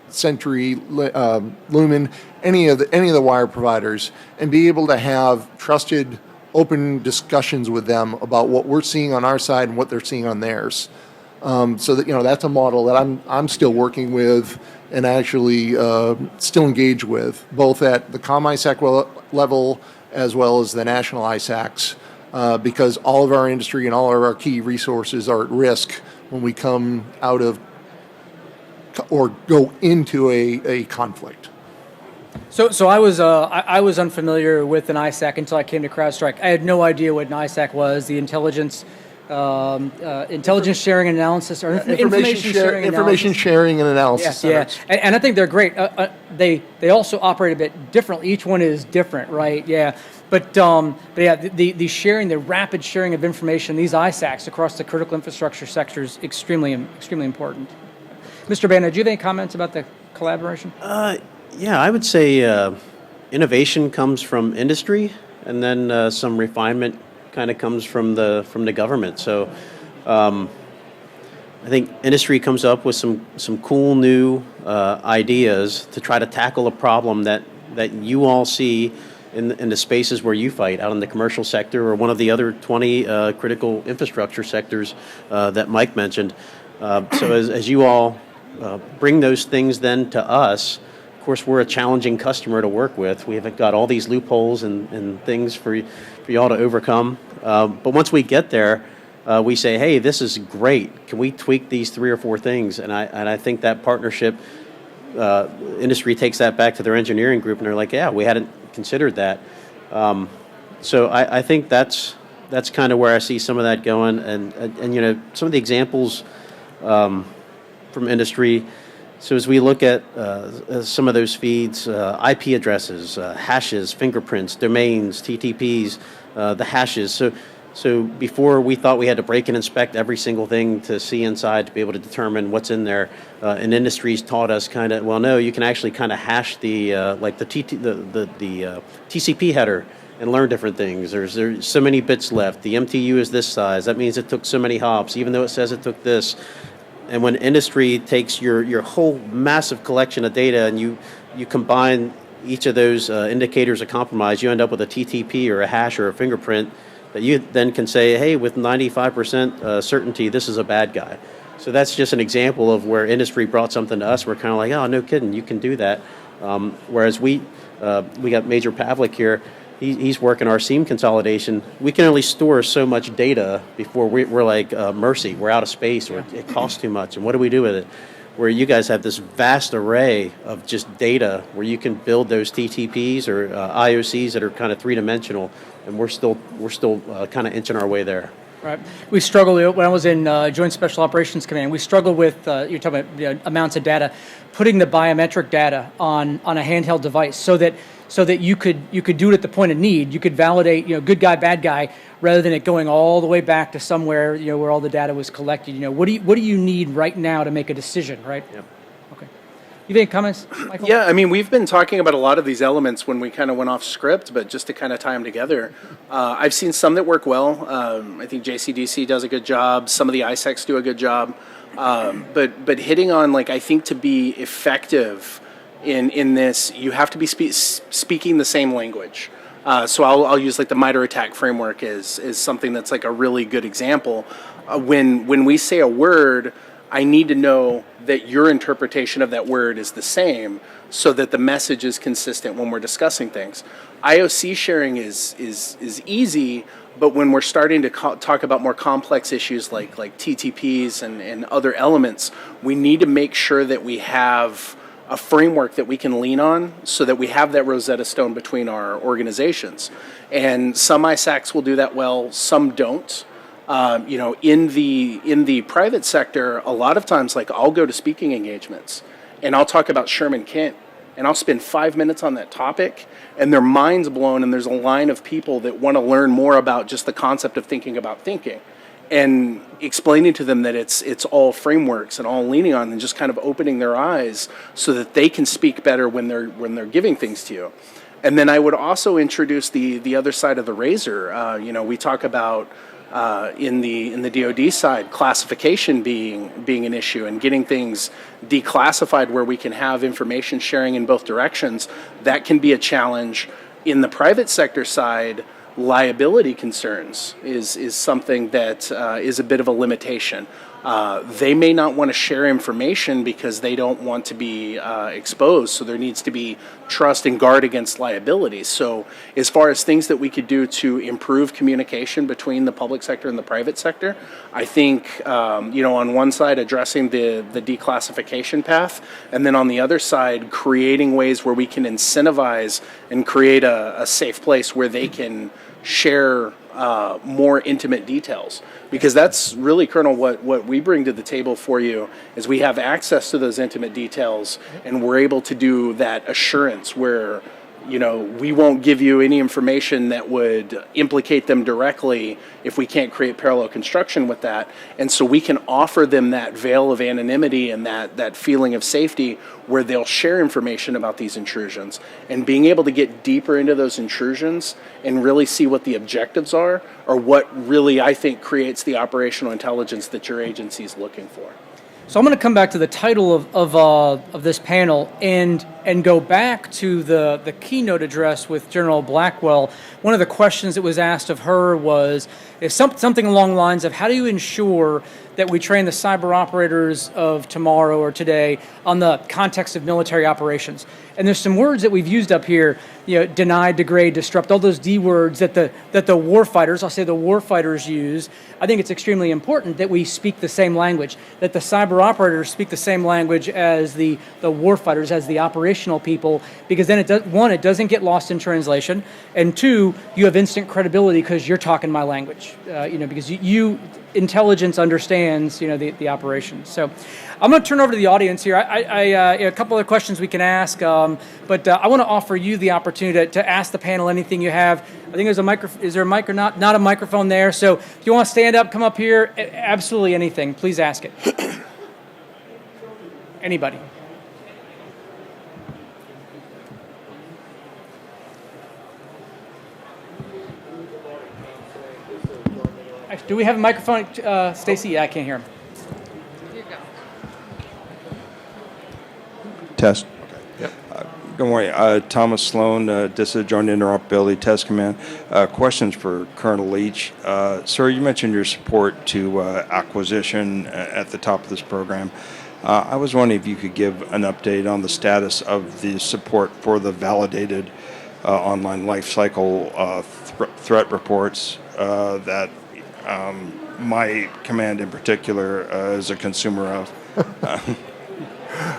Century, Lumen, any of the wire providers, and be able to have trusted, open discussions with them about what we're seeing on our side and what they're seeing on theirs. So that that's a model that I'm still working with and actually still engaged with, both at the COM ISAC level as well as the national ISACs, because all of our industry and all of our key resources are at risk when we come out of or go into a conflict. So I was unfamiliar with an ISAC until I came to CrowdStrike. I had no idea what an ISAC was. The intelligence intelligence sharing and analysis, or information sharing and information analysis. sharing and analysis Yeah, centers. and I think they're great. They also operate a bit differently. Each one is different, right? Yeah, but yeah, the sharing, the rapid sharing of information, these ISACs across the critical infrastructure sector is extremely important. Mr. Banner, do you have any comments about the collaboration? Yeah, I would say innovation comes from industry, and then some refinement kind of comes from the government. So I think industry comes up with some cool new ideas to try to tackle a problem that you all see in the spaces where you fight, out in the commercial sector or one of the other 20 critical infrastructure sectors that Mike mentioned. So as you all bring those things then to us, of course, we're a challenging customer to work with. We haven't got all these loopholes and things for y'all to overcome. But once we get there, we say, hey, this is great. Can we tweak these 3 or 4 things? And I think that partnership, industry takes that back to their engineering group, and they're like, yeah, we hadn't considered that. So I think that's kind of where I see some of that going. And you know, some of the examples from industry. So as we look at some of those feeds, IP addresses, hashes, fingerprints, domains, TTPs, the hashes. So before we thought we had to break and inspect every single thing to see inside to be able to determine what's in there. And industries taught us kind of, well, no, you can actually kind of hash the like the TCP header and learn different things. There's so many bits left. The MTU is this size. That means it took so many hops, even though it says it took this. And when industry takes your whole massive collection of data and you combine each of those indicators of compromise, you end up with a TTP or a hash or a fingerprint that you then can say, hey, with 95% certainty, this is a bad guy. So that's just an example of where industry brought something to us. We're kind of like, oh, no kidding, you can do that. Whereas we got Major Pavlik here. He's working our seam consolidation. We can only store so much data before we're like, mercy, we're out of space, or it costs too much. And what do we do with it? Where you guys have this vast array of just data where you can build those TTPs or IOCs that are kind of 3-dimensional, and we're still kind of inching our way there. Right. We struggled when I was in Joint Special Operations Command. We struggled with you're talking about amounts of data, putting the biometric data on a handheld device so that you could do it at the point of need. You could validate good guy, bad guy, rather than it going all the way back to somewhere where all the data was collected. What do you need right now to make a decision, right? Yep. Okay. You have any comments, Michael? Yeah, I mean, we've been talking about a lot of these elements when we kind of went off script, but just to kind of tie them together, I've seen some that work well. I think JCDC does a good job. Some of the ISACs do a good job. But hitting on, like, I think to be effective in this, you have to be speaking the same language. So I'll use like the MITRE ATT&CK framework is something that's like a really good example. When we say a word, I need to know that your interpretation of that word is the same so that the message is consistent when we're discussing things. IOC sharing is easy, but when we're starting to talk about more complex issues like TTPs and other elements, we need to make sure that we have a framework that we can lean on so that we have that Rosetta Stone between our organizations. And some ISACs will do that well, some don't. In the private sector, a lot of times, like, I'll go to speaking engagements and I'll talk about Sherman Kent and I'll spend 5 minutes on that topic and their mind's blown, and there's a line of people that want to learn more about just the concept of thinking about thinking, and explaining to them that it's all frameworks and all leaning on, and just kind of opening their eyes so that they can speak better when they're giving things to you. And then I would also introduce the other side of the razor. We talk about in the DoD side, classification being an issue, and getting things declassified where we can have information sharing in both directions. That can be a challenge. In the private sector side, liability concerns is something that is a bit of a limitation. They may not want to share information because they don't want to be exposed, so there needs to be trust and guard against liability. So as far as things that we could do to improve communication between the public sector and the private sector, I think, on one side, addressing the declassification path, and then on the other side, creating ways where we can incentivize and create a safe place where they can share more intimate details, because that's really, Colonel, what we bring to the table for you is we have access to those intimate details, and we're able to do that assurance where, we won't give you any information that would implicate them directly if we can't create parallel construction with that. And so we can offer them that veil of anonymity and that feeling of safety where they'll share information about these intrusions. And being able to get deeper into those intrusions and really see what the objectives are what really, I think, creates the operational intelligence that your agency is looking for. So I'm going to come back to the title of this panel and go back to the keynote address with General Blackwell. One of the questions that was asked of her was something along the lines of, how do you ensure that we train the cyber operators of tomorrow or today on the context of military operations? And there's some words that we've used up here, deny, degrade, disrupt, all those D words that the warfighters, I'll say the warfighters use. I think it's extremely important that we speak the same language, that the cyber operators speak the same language as the warfighters, as the operational people, because then it doesn't get lost in translation, and two, you have instant credibility because you're talking my language, because you intelligence understands, the operations. So I'm going to turn over to the audience here. A couple of questions we can ask, but I want to offer you the opportunity to ask the panel anything you have. I think there's a microphone. Is there a mic or not? Not a microphone there. So if you want to stand up, come up here, absolutely anything, please ask it. Anybody? Do we have a microphone, Stacy? Yeah, I can't hear him. Here you go. Test. Yep. Good morning. Thomas Sloan, DISA Joint Interoperability Test Command. Questions for Colonel Leach. Sir, you mentioned your support to acquisition at the top of this program. I was wondering if you could give an update on the status of the support for the validated online lifecycle threat reports that my command in particular is a consumer of.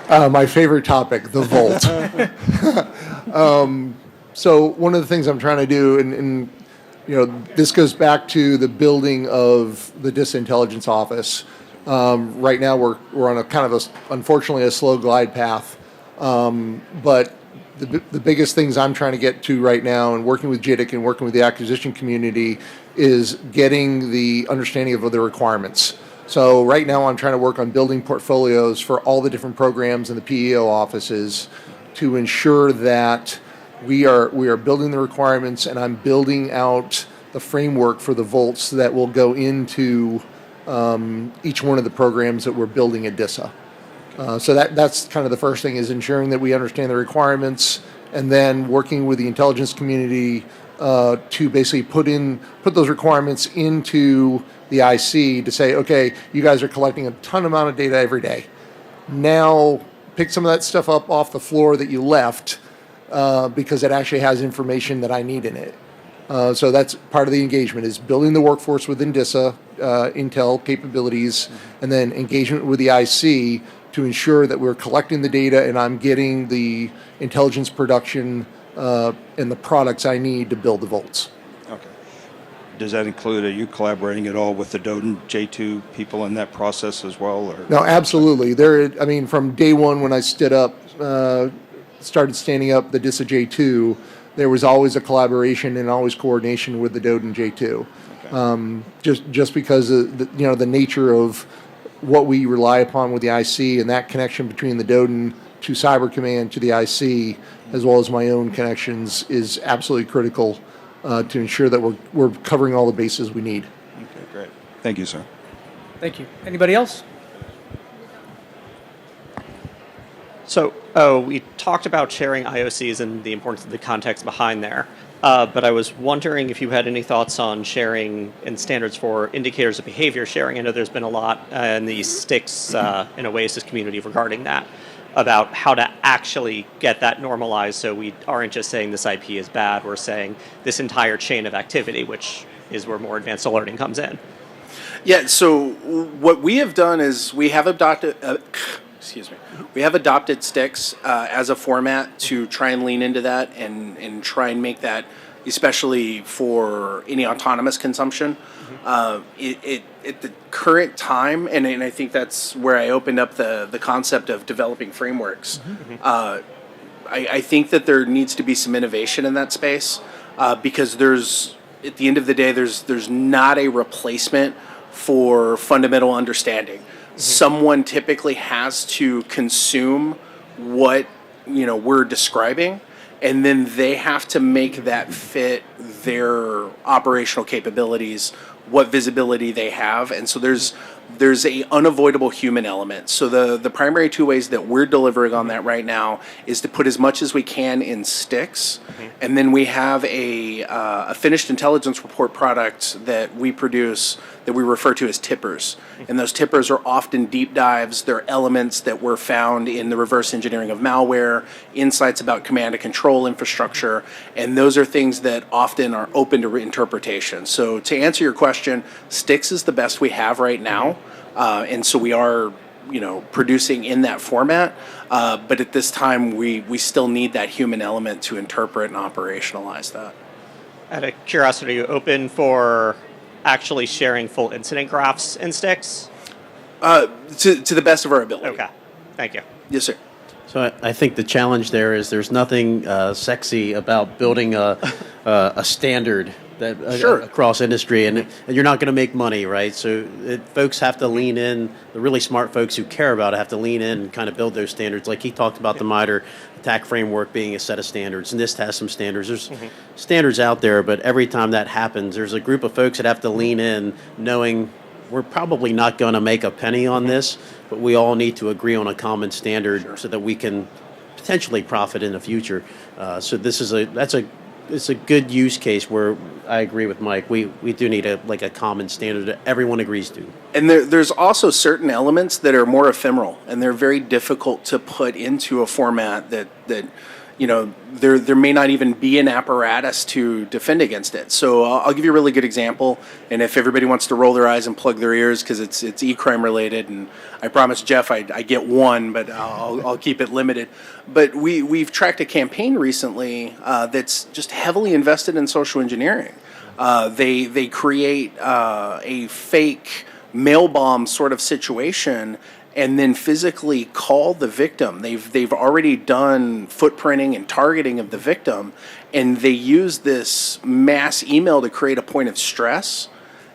My favorite topic, the Vault. So one of the things I'm trying to do, and this goes back to the building of the DISA Intelligence Office. Right now we're on a kind of unfortunately a slow glide path, but the biggest things I'm trying to get to right now, and working with JITIC and working with the acquisition community, is getting the understanding of the requirements. So right now I'm trying to work on building portfolios for all the different programs in the PEO offices to ensure that we are building the requirements, and I'm building out the framework for the vaults that will go into each one of the programs that we're building at DISA. So that's kind of the first thing, is ensuring that we understand the requirements, and then working with the intelligence community to basically put those requirements into the IC to say, okay, you guys are collecting a ton amount of data every day. Now pick some of that stuff up off the floor that you left because it actually has information that I need in it. So that's part of the engagement, is building the workforce within DISA, Intel capabilities, and then engagement with the IC to ensure that we're collecting the data and I'm getting the intelligence production and the products I need to build the vaults. Okay. Does that include, are you collaborating at all with the Doden J2 people in that process as well? Or? No, absolutely. From day one when I started standing up the DISA J2, there was always a collaboration and always coordination with the Doden J2. Okay. Just because of the nature of what we rely upon with the IC, and that connection between the Doden to Cyber Command to the IC, as well as my own connections, is absolutely critical to ensure that we're covering all the bases we need. Okay, great. Thank you, sir. Thank you. Anybody else? So we talked about sharing IOCs and the importance of the context behind there, but I was wondering if you had any thoughts on sharing and standards for indicators of behavior sharing. I know there's been a lot in the STICS and OASIS community regarding that, about how to actually get that normalized so we aren't just saying this IP is bad, we're saying this entire chain of activity, which is where more advanced alerting comes in. Yeah, so what we have done is we have adopted STICS as a format to try and lean into that and try and make that especially for any autonomous consumption. At the current time, and I think that's where I opened up the concept of developing frameworks. I think that there needs to be some innovation in that space because at the end of the day, there's not a replacement for fundamental understanding. Someone typically has to consume what we're describing, and then they have to make that fit their operational capabilities, what visibility they have, and so there's a unavoidable human element. So the primary two ways that we're delivering on that right now is to put as much as we can in sticks, and then we have a finished intelligence report product that we produce that we refer to as tippers. And those tippers are often deep dives. They're elements that were found in the reverse engineering of malware, insights about command and control infrastructure, and those are things that often are open to reinterpretation. So to answer your question, sticks is the best we have right now, and so we are producing in that format, but at this time we still need that human element to interpret and operationalize that. Out of curiosity, are you open for actually sharing full incident graphs in sticks? To the best of our ability. Okay, thank you. Yes, sir. So I think the challenge there is there's nothing sexy about building a standard that Sure. across industry, and you're not going to make money, right? So folks have to lean in. The really smart folks who care about it have to lean in and kind of build those standards. Like he talked about the MITRE attack framework being a set of standards, and NIST has some standards. There's standards out there, but every time that happens, there's a group of folks that have to lean in, knowing we're probably not going to make a penny on this, but we all need to agree on a common standard so that we can potentially profit in the future. So it's a good use case where I agree with Mike. We do need a common standard that everyone agrees to. And there's also certain elements that are more ephemeral, and they're very difficult to put into a format that there may not even be an apparatus to defend against it. So I'll give you a really good example, and if everybody wants to roll their eyes and plug their ears because it's e-crime related, and I promise Jeff I get one, but I'll keep it limited. But we've tracked a campaign recently that's just heavily invested in social engineering. They create a fake mail bomb sort of situation and then physically call the victim. They've already done footprinting and targeting of the victim, and they use this mass email to create a point of stress,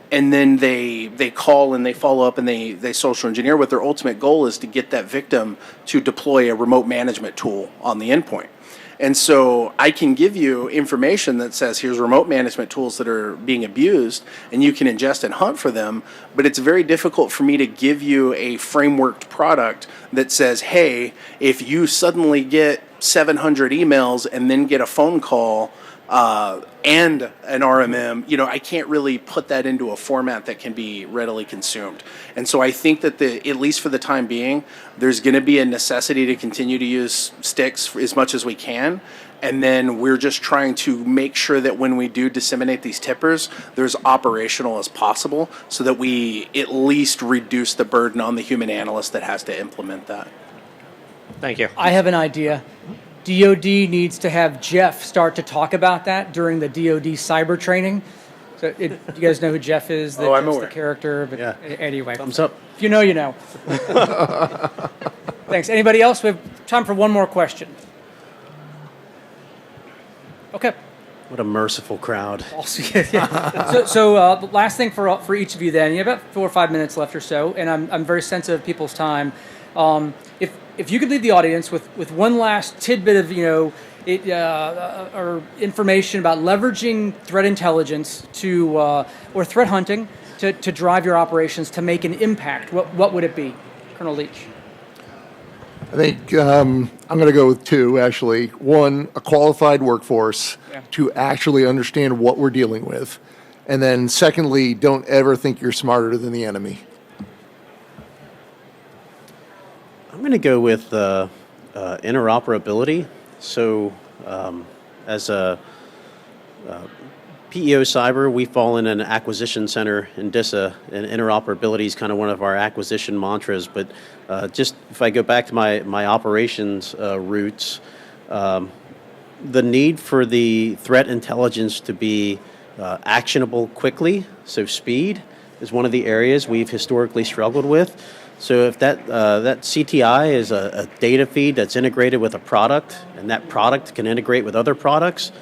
and then they call and they follow up and they social engineer. What their ultimate goal is to get that victim to deploy a remote management tool on the endpoint. And so I can give you information that says here's remote management tools that are being abused, and you can ingest and hunt for them, but it's very difficult for me to give you a frameworked product that says, hey, if you suddenly get 700 emails and then get a phone call and an RMM, I can't really put that into a format that can be readily consumed. And so I think that at least for the time being, there's going to be a necessity to continue to use sticks as much as we can. And then we're just trying to make sure that when we do disseminate these tippers, they're as operational as possible so that we at least reduce the burden on the human analyst that has to implement that. Thank you. I have an idea. DoD needs to have Jeff start to talk about that during the DoD cyber training. So you guys know who Jeff is? I'm Jeff's aware. the character. But Yeah. Anyway. Thumbs up. If you know, you know. Thanks. Anybody else? We have time for one more question. Okay. What a merciful crowd. Yeah. So the last thing for each of you then, you have about 4 or 5 minutes left or so, and I'm very sensitive of people's time. If you could leave the audience with one last tidbit of or information about leveraging threat intelligence or threat hunting to drive your operations to make an impact, what would it be, Colonel Leach? I think I'm going to go with two, actually. One, a qualified workforce to actually understand what we're dealing with. And then secondly, don't ever think you're smarter than the enemy. I'm going to go with interoperability. So as a PEO Cyber, we fall in an acquisition center in DISA, and interoperability is kind of one of our acquisition mantras. But just if I go back to my operations roots, the need for the threat intelligence to be actionable quickly, so speed is one of the areas we've historically struggled with. So if that CTI is a data feed that's integrated with a product, and that product can integrate with other products,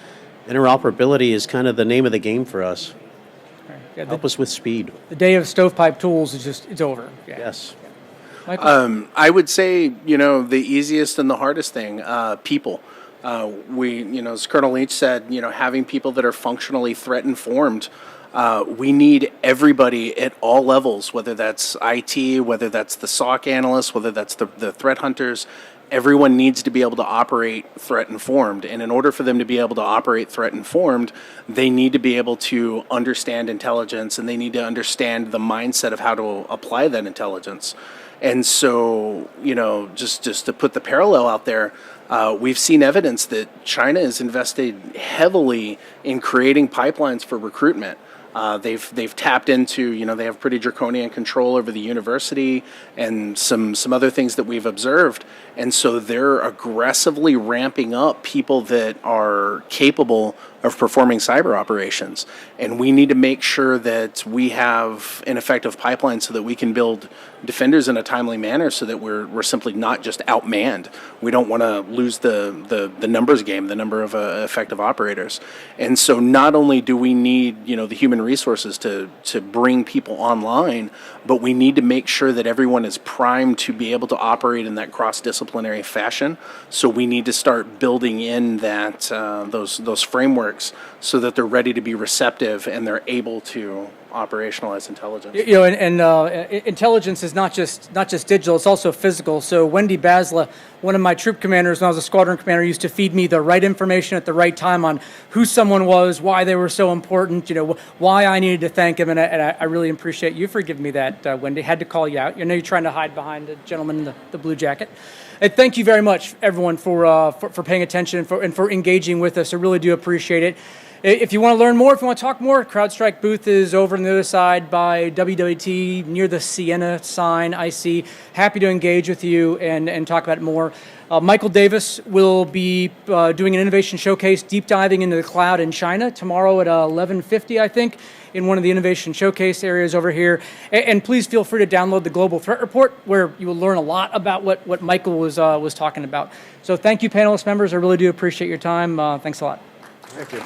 interoperability is kind of the name of the game for us. Yeah, Help us with speed. The day of stovepipe tools it's over. Yeah. Yes. Michael? I would say, the easiest and the hardest thing, people. As Colonel Leach said, having people that are functionally threat informed. We need everybody at all levels, whether that's IT, whether that's the SOC analysts, whether that's the threat hunters. Everyone needs to be able to operate threat informed. And in order for them to be able to operate threat informed, they need to be able to understand intelligence, and they need to understand the mindset of how to apply that intelligence. And so, just to put the parallel out there, we've seen evidence that China has invested heavily in creating pipelines for recruitment. They've tapped into, they have pretty draconian control over the university and some other things that we've observed. And so they're aggressively ramping up people that are capable of performing cyber operations. And we need to make sure that we have an effective pipeline so that we can build defenders in a timely manner, so that we're simply not just outmanned. We don't want to lose the numbers game, the number of effective operators. And so not only do we need, the human resources to bring people online, but we need to make sure that everyone is primed to be able to operate in that cross-disciplinary fashion. So we need to start building in that those frameworks so that they're ready to be receptive and they're able to operationalize intelligence. Intelligence is not just digital; it's also physical. So Wendy Basla, one of my troop commanders when I was a squadron commander, used to feed me the right information at the right time on who someone was, why they were so important, why I needed to thank him, and I really appreciate you for giving me that, Wendy. Had to call you out. You're trying to hide behind the gentleman in the blue jacket. And thank you very much, everyone, for paying attention and for engaging with us. I really do appreciate it. If you want to learn more, if you want to talk more, CrowdStrike booth is over on the other side by WWT near the Sienna sign I see. Happy to engage with you and talk about it more. Michael Davis will be doing an innovation showcase, deep diving into the cloud in China tomorrow at 11:50, I think, in one of the innovation showcase areas over here. And please feel free to download the Global Threat Report, where you will learn a lot about what Michael was talking about. So thank you, panelist members. I really do appreciate your time. Thanks a lot. Thank you.